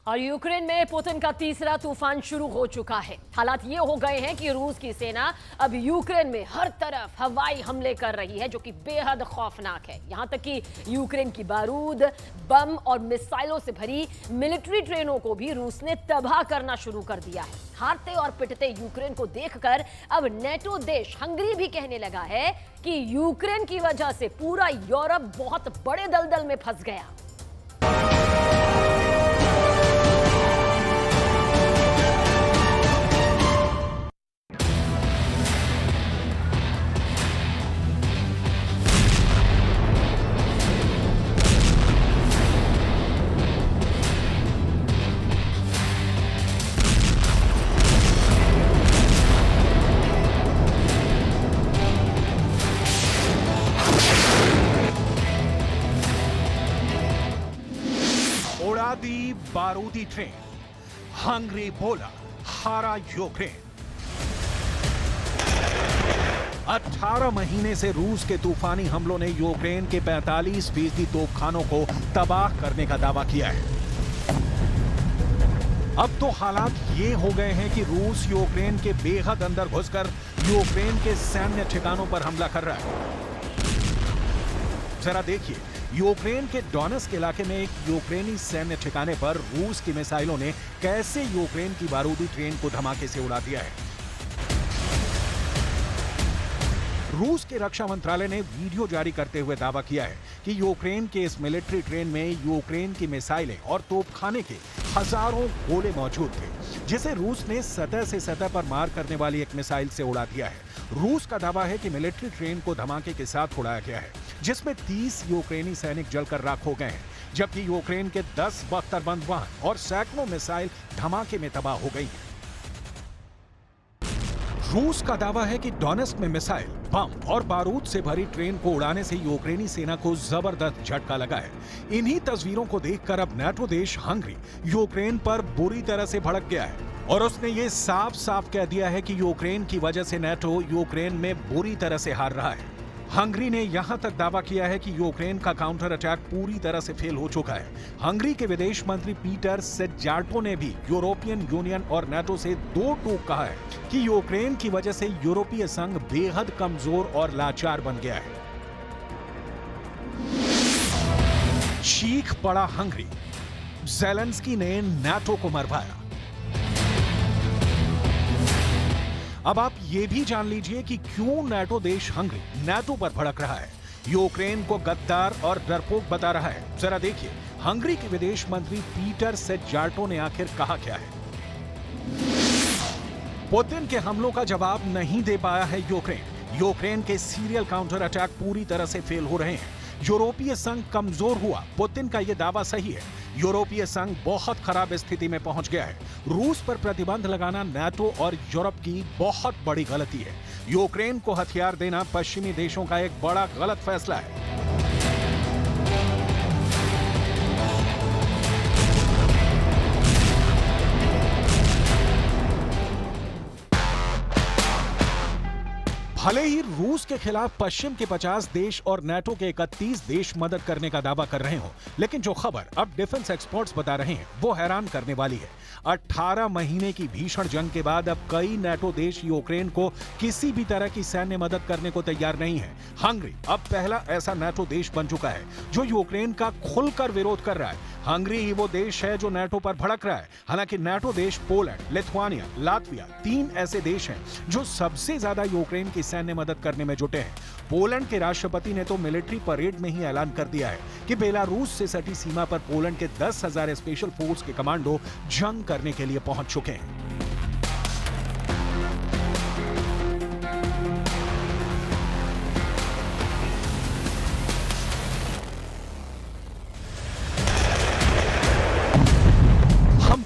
और यूक्रेन में पुतिन का तीसरा तूफान शुरू हो चुका है। हालात ये हो गए हैं कि रूस की सेना अब यूक्रेन में हर तरफ हवाई हमले कर रही है, जो कि बेहद खौफनाक है। यहां तक कि यूक्रेन की बारूद, बम और मिसाइलों से भरी मिलिट्री ट्रेनों को भी रूस ने तबाह करना शुरू कर दिया है। हारते और पिटते यूक्रेन को देखकर अब नेटो देश हंगरी भी कहने लगा है कि यूक्रेन की वजह से पूरा यूरोप बहुत बड़े दलदल में फंस गया। उड़ा दी बारूदी ट्रेन, हंगरी बोला हारा यूक्रेन। 18 महीने से रूस के तूफानी हमलों ने यूक्रेन के 45% तोपखानों को तबाह करने का दावा किया है। अब तो हालात ये हो गए हैं कि रूस यूक्रेन के बेहद अंदर घुसकर यूक्रेन के सैन्य ठिकानों पर हमला कर रहा है। जरा देखिए, यूक्रेन के डोनेट्स्क इलाके में एक यूक्रेनी सैन्य ठिकाने पर रूस की मिसाइलों ने कैसे यूक्रेन की बारूदी ट्रेन को धमाके से उड़ा दिया है। रूस के रक्षा मंत्रालय ने वीडियो जारी करते हुए दावा किया है कि यूक्रेन के इस मिलिट्री ट्रेन में यूक्रेन की मिसाइलें और तोपखाने के हजारों गोले मौजूद थे, जिसे रूस ने सतह से सतह पर मार करने वाली एक मिसाइल से उड़ा दिया है। रूस का दावा है कि मिलिट्री ट्रेन को धमाके के साथ उड़ाया गया है, जिसमें 30 यूक्रेनी सैनिक जलकर राख हो गए हैं, जबकि यूक्रेन के 10 बख्तरबंद वाहन और सैकड़ों मिसाइल धमाके में तबाह हो गई हैं। रूस का दावा है कि डोनेट्स्क में मिसाइल, बम और बारूद से भरी ट्रेन को उड़ाने से यूक्रेनी सेना को जबरदस्त झटका लगा है। इन्हीं तस्वीरों को देखकर अब नेटो देश हंगरी यूक्रेन पर बुरी तरह से भड़क गया है और उसने ये साफ साफ कह दिया है कि यूक्रेन की वजह से नेटो यूक्रेन में बुरी तरह से हार रहा है। हंगरी ने यहां तक दावा किया है कि यूक्रेन का काउंटर अटैक पूरी तरह से फेल हो चुका है। हंगरी के विदेश मंत्री पीटर सेजार्टो ने भी यूरोपियन यूनियन और नेटो से दो टूक कहा है कि यूक्रेन की वजह से यूरोपीय संघ बेहद कमजोर और लाचार बन गया है। चीख पड़ा हंगरी, ज़ेलेंस्की ने नेटो को मरवाया। अब आप ये भी जान लीजिए कि क्यों नेटो देश हंगरी नेटो पर भड़क रहा है, यूक्रेन को गद्दार और डरपोक बता रहा है। जरा देखिए, हंगरी के विदेश मंत्री पीटर सेजार्टो ने आखिर कहा क्या है। पुतिन के हमलों का जवाब नहीं दे पाया है यूक्रेन। यूक्रेन के सीरियल काउंटर अटैक पूरी तरह से फेल हो रहे हैं। यूरोपीय संघ कमजोर हुआ, पुतिन का यह दावा सही है। यूरोपीय संघ बहुत खराब स्थिति में पहुंच गया है। रूस पर प्रतिबंध लगाना नेटो और यूरोप की बहुत बड़ी गलती है। यूक्रेन को हथियार देना पश्चिमी देशों का एक बड़ा गलत फैसला है। भले ही रूस के खिलाफ पश्चिम के 50 देश और नेटो के 31 देश मदद करने का दावा कर रहे हो, लेकिन जो खबर अब डिफेंस एक्सपर्ट्स बता रहे हैं वो हैरान करने वाली है। 18 महीने की भीषण जंग के बाद अब कई नेटो देश यूक्रेन को किसी भी तरह की सैन्य मदद करने को तैयार नहीं है। हंगरी अब पहला ऐसा नेटो देश बन चुका है जो यूक्रेन का खुलकर विरोध कर रहा है। हंगरी ही वो देश है जो नेटो पर भड़क रहा है। हालांकि नेटो देश पोलैंड, लिथुआनिया, लातविया 3 ऐसे देश हैं जो सबसे ज्यादा यूक्रेन की सैन्य मदद करने में जुटे हैं। पोलैंड के राष्ट्रपति ने तो मिलिट्री परेड में ही ऐलान कर दिया है कि बेलारूस से सटी सीमा पर पोलैंड के 10,000 स्पेशल फोर्स के कमांडो जंग करने के लिए पहुंच चुके हैं।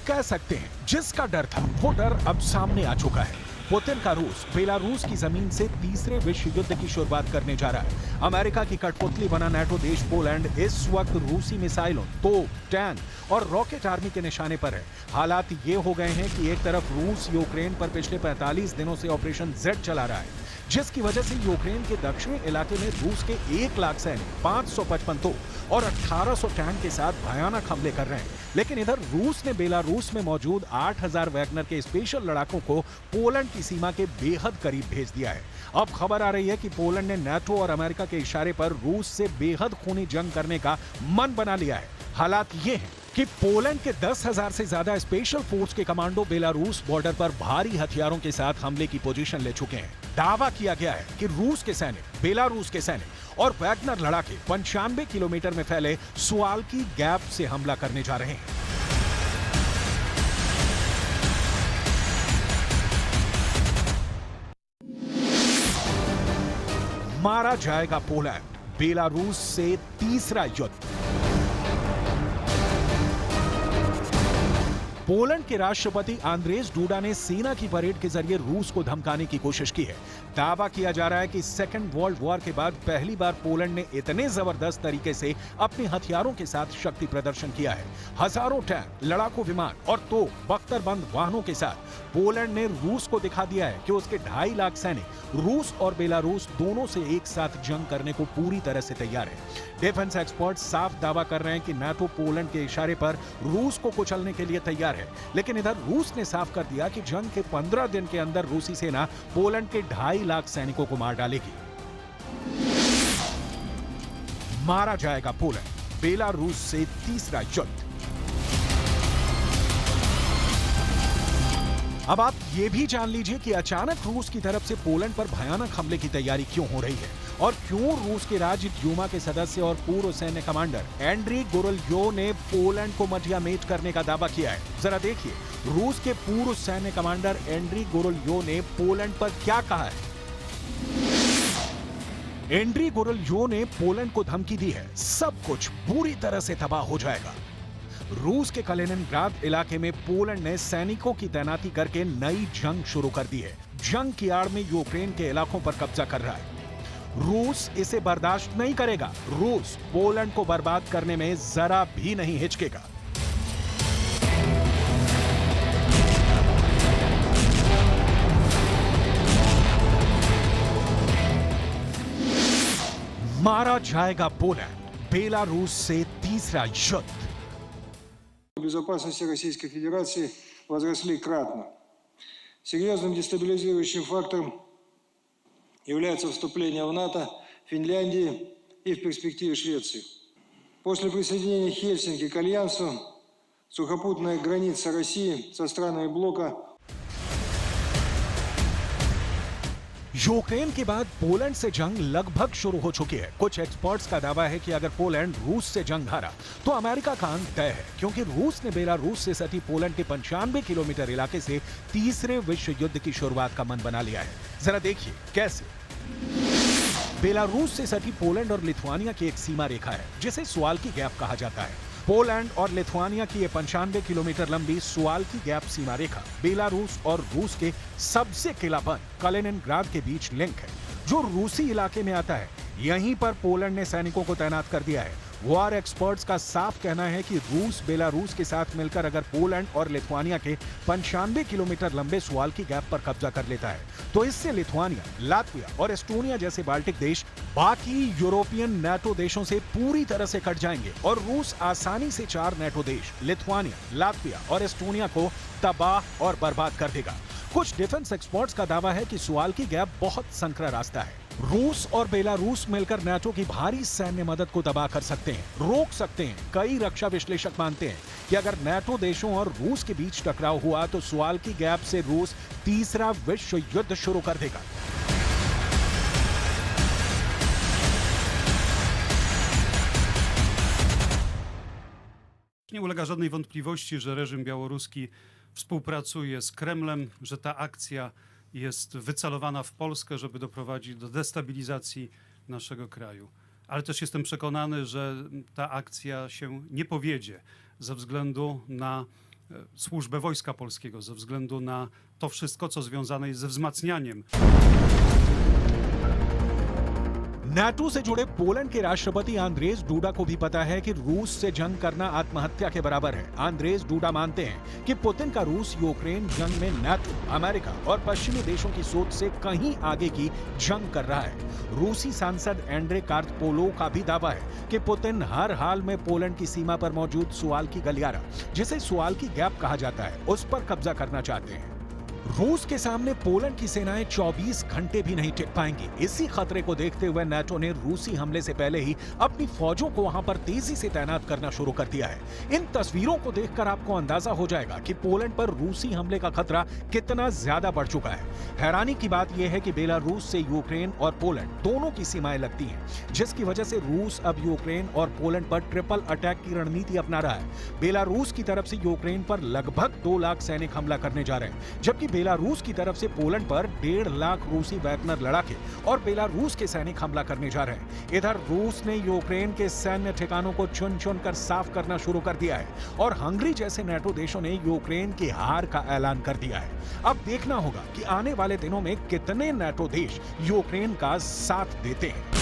कह सकते हैं जिसका डर था वो डर अब सामने आ चुका है। पुतिन का रूस बेलारूस की जमीन से तीसरे विश्व युद्ध की शुरुआत करने जा रहा है। अमेरिका की कठपुतली बना नेटो देश पोलैंड इस वक्त रूसी मिसाइलों, तोप, टैंक और रॉकेट आर्मी के निशाने पर है। हालात ये हो गए हैं कि एक तरफ रूस यूक्रेन पर पिछले 45 दिनों से ऑपरेशन जेड चला रहा है, जिसकी वजह से यूक्रेन के दक्षिणी इलाके में रूस के 1 लाख सैनिक, 555 तोप और 1800 टैंक के साथ भयानक हमले कर रहे हैं। लेकिन इधर रूस ने बेलारूस में मौजूद 8000 वैगनर के स्पेशल लड़ाकों को पोलैंड की सीमा के बेहद करीब भेज दिया है। अब खबर आ रही है कि पोलैंड ने नाटो और अमेरिका के इशारे पर रूस से बेहद खूनी जंग करने का मन बना लिया है। हालात ये हैं कि पोलैंड के 10,000 से ज्यादा स्पेशल फोर्स के कमांडो बेलारूस बॉर्डर पर भारी हथियारों के साथ हमले की पोजीशन ले चुके हैं। दावा किया गया है कि रूस के सैनिक, बेलारूस के सैनिक और वैगनर लड़ाके 95 किलोमीटर में फैले सुवाल्की गैप से हमला करने जा रहे हैं। मारा जाएगा पोलैंड, बेलारूस से तीसरा युद्ध। पोलैंड के राष्ट्रपति आंद्रेज डूडा ने सेना की परेड के जरिए रूस को धमकाने की कोशिश की है। दावा किया जा रहा है कि सेकेंड वर्ल्ड वॉर के बाद पहली बार पोलैंड ने इतने जबरदस्त तरीके से अपने हथियारों के साथ शक्ति प्रदर्शन किया है। हजारों टैंक, लड़ाकू विमान और तोप, बख्तरबंद वाहनों के साथ पोलैंड ने रूस को दिखा दिया है कि उसके 2.5 लाख सैनिक रूस और बेलारूस दोनों से एक साथ जंग करने को पूरी तरह से तैयार है। डिफेंस एक्सपर्ट साफ दावा कर रहे हैं कि नाटो पोलैंड के इशारे पर रूस को कुचलने के लिए तैयार है। लेकिन इधर रूस ने साफ कर दिया कि जंग के 15 दिन के अंदर रूसी सेना पोलैंड के 2.5 लाख सैनिकों को मार डालेगी। मारा जाएगा पोलैंड, बेलारूस से तीसरा युद्ध। अब आप ये भी जान लीजिए कि अचानक रूस की तरफ से पोलैंड पर भयानक हमले की तैयारी क्यों हो रही है और क्यों रूस के राज्य ड्यूमा के सदस्य और पूर्व सैन्य कमांडर एंड्री गोरोल्योव ने पोलैंड को मटियामेट करने का दावा किया है। जरा देखिए रूस के पूर्व सैन्य कमांडर एंड्री गोरोल्योव ने पोलैंड पर क्या कहा है। एंड्री गोरोल्योव ने पोलैंड को धमकी दी है, सब कुछ बुरी तरह से तबाह हो जाएगा। रूस के कलिनिनग्राड इलाके में पोलैंड ने सैनिकों की तैनाती करके नई जंग शुरू कर दी है। जंग की आड़ में यूक्रेन के इलाकों पर कब्जा कर रहा है। रूस इसे बर्दाश्त नहीं करेगा। रूस पोलैंड को बर्बाद करने में जरा भी नहीं हिचकेगा। मारा जाएगा पोलैंड, बेलारूस से तीसरा युद्ध। Безопасности Российской Федерации возросли кратно. Серьезным дестабилизирующим фактором является вступление в НАТО Финляндии и в перспективе Швеции. После присоединения Хельсинки к Альянсу сухопутная граница России со странами блока यूक्रेन के बाद पोलैंड से जंग लगभग शुरू हो चुकी है। कुछ एक्सपर्ट्स का दावा है कि अगर पोलैंड रूस से जंग हारा तो अमेरिका का अंत तय है, क्योंकि रूस ने बेलारूस से सटी पोलैंड के 95 किलोमीटर इलाके से तीसरे विश्व युद्ध की शुरुआत का मन बना लिया है। जरा देखिए कैसे। बेलारूस से सटी पोलैंड और लिथुआनिया की एक सीमा रेखा है जिसे सुवाल्की गैप कहा जाता है। पोलैंड और लिथुआनिया की ये 95 किलोमीटर लंबी सुवाल्की गैप सीमा रेखा बेलारूस और रूस के सबसे किलाबंद कलिनिनग्राड के बीच लिंक है, जो रूसी इलाके में आता है। यहीं पर पोलैंड ने सैनिकों को तैनात कर दिया है। वॉर एक्सपर्ट्स का साफ कहना है कि रूस बेलारूस के साथ मिलकर अगर पोलैंड और लिथुआनिया के 95 किलोमीटर लंबे सुवाल्की गैप पर कब्जा कर लेता है तो इससे लिथुआनिया, लातविया और एस्टोनिया जैसे बाल्टिक देश बाकी यूरोपियन नाटो देशों से पूरी तरह से कट जाएंगे और रूस आसानी से 4 नाटो देश लिथुआनिया, लातविया और एस्टोनिया को तबाह और बर्बाद कर देगा। कुछ डिफेंस एक्सपर्ट्स का दावा है कि सुवाल्की गैप बहुत संकरा रास्ता है। रूस और बेलारूस मिलकर नाटो की भारी सैन्य मदद को तबाह कर सकते हैं, रोक सकते हैं। कई रक्षा विश्लेषक मानते हैं कि अगर नाटो देशों और रूस के बीच टकराव हुआ तो सुवाल्की गैप से रूस तीसरा विश्व युद्ध शुरू कर देगा। Nie ulega żadnej wątpliwości, że reżim białoruski współpracuje z Kremlem, że ta akcja jest wycelowana w Polskę, żeby doprowadzić do destabilizacji naszego kraju. Ale też jestem przekonany, że ta akcja się nie powiedzie ze względu na służbę Wojska Polskiego, ze względu na to wszystko, co związane jest ze wzmacnianiem. NATO से जुड़े Poland के राष्ट्रपति Andrzej DUDA को भी पता है कि रूस से जंग करना आत्महत्या के बराबर है। आंद्रेज डूडा मानते हैं कि पुतिन का रूस यूक्रेन जंग में नाटो, अमेरिका और पश्चिमी देशों की सोच से कहीं आगे की जंग कर रहा है। रूसी सांसद एंड्रे कार्पोलोव का भी दावा है कि पुतिन हर हाल में पोलैंड की सीमा पर मौजूद सुवाल्की गलियारा, जिसे सुवाल्की गैप कहा जाता है, उस पर कब्जा करना चाहते हैं। रूस के सामने पोलैंड की सेनाएं 24 घंटे भी नहीं टिक पाएंगी। इसी खतरे को देखते हुए नाटो ने रूसी हमले से पहले ही अपनी फौजों को वहां पर तेजी से तैनात करना शुरू कर दिया है। इन तस्वीरों को देखकर आपको अंदाजा हो जाएगा कि पोलैंड पर रूसी हमले का खतरा कितना ज्यादा बढ़ चुका है। हैरानी की बात यह है कि बेलारूस से यूक्रेन और पोलैंड दोनों की सीमाएं लगती हैं, जिसकी वजह से रूस अब यूक्रेन और पोलैंड पर ट्रिपल अटैक की रणनीति अपना रहा है। बेलारूस की तरफ से यूक्रेन पर लगभग 2 लाख सैनिक हमला करने जा रहे हैं, जबकि बेलारूस की तरफ से पोलैंड पर 1.5 लाख रूसी वैगनर लड़ाके और बेलारूस के सैनिक हमला करने जा रहे हैं। इधर रूस ने यूक्रेन के सैन्य ठिकानों को चुन चुन कर साफ करना शुरू कर दिया है और हंगरी जैसे नाटो देशों ने यूक्रेन की हार का ऐलान कर दिया है। अब देखना होगा कि आने वाले दिनों में कितने नाटो देश यूक्रेन का साथ देते हैं।